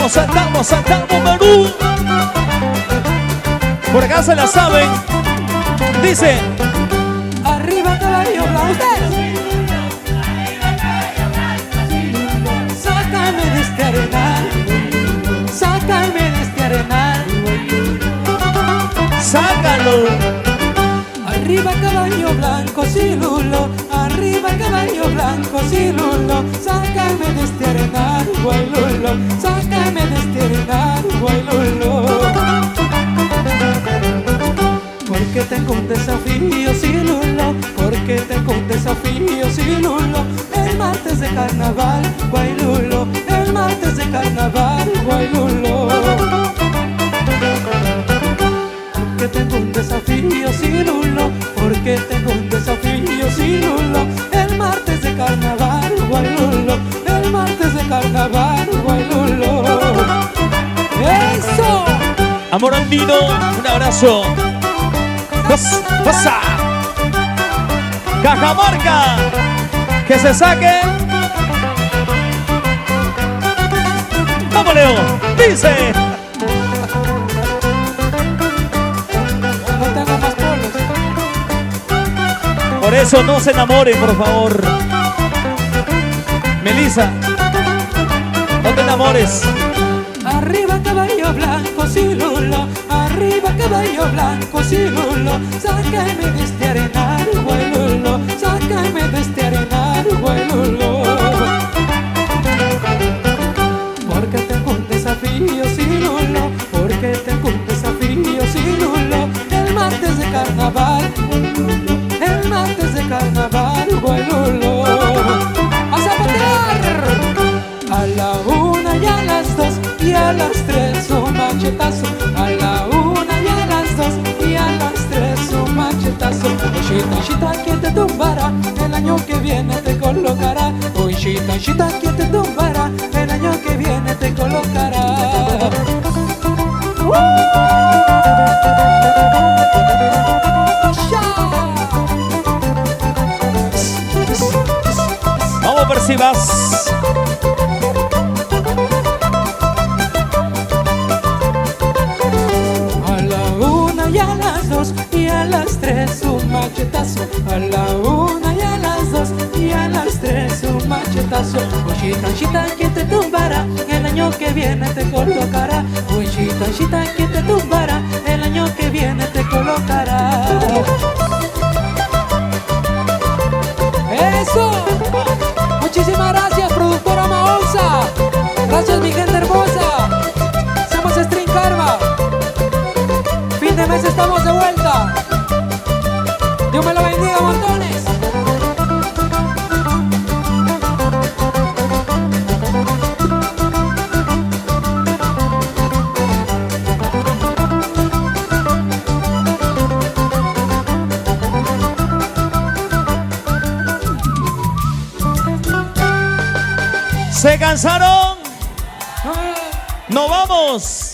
saltamos, Perú. Por acá se la saben. Dice: arriba caballo blanco. Sácame de este arenal. Sácame de este arenal. sácalo. Arriba caballo blanco, cilulo. Arriba caballo blanco, cilulo. Sácame de este arenal, guaylulo. Sácame de este arenal, guaylulo. Porque tengo un desafío, cilulo. Porque tengo un desafío, cilulo. El martes de carnaval, guaylulo. El martes de carnaval, guaylulo. Porque tengo un desafío, cilulo. Porque tengo un desafío, cilulo. El martes de carnaval, guaylulo. El martes de carnaval, guaylulo. ¡Eso! Amor andino, un abrazo. Pasa. Cajamarca, que se saque. Vamos, Leo, dice. No tengo más polos. Por eso no se enamoren, por favor. Melissa, no te enamores. Arriba caballo blanco, cilulo. Arriba caballo blanco, cilulo. Sácame de este arenal, guaylulo. Sácame de este arenal, guaylulo. Porque tengo un desafío, cilulo. Porque tengo un desafío, cilulo. El martes de carnaval, el martes de carnaval, guaylulo. ¡A zapatear! A la una y a las dos y a las tres un machetazo. A la una y a las dos y a las tres un machetazo. Oishita, shita, quien te tumbará, el año que viene te colocará. Oishita, shita, quien te tumbará, el año que viene te colocará. Vamos a ver si vas. Y a las dos y a las tres un machetazo. A la una y a las dos y a las tres un machetazo. Oishita, shita, quien te tumbará, el año que viene te colocará. Oishita, shita, quien te tumbará, el año que viene te colocará. ¡Eso! Muchísimas gracias, productora Maonza. Gracias, mi gente hermosa. Somos String Karma. Fin de mes estamos de vuelta. Dios me lo bendiga, montones. ¿Se cansaron? ¡No vamos!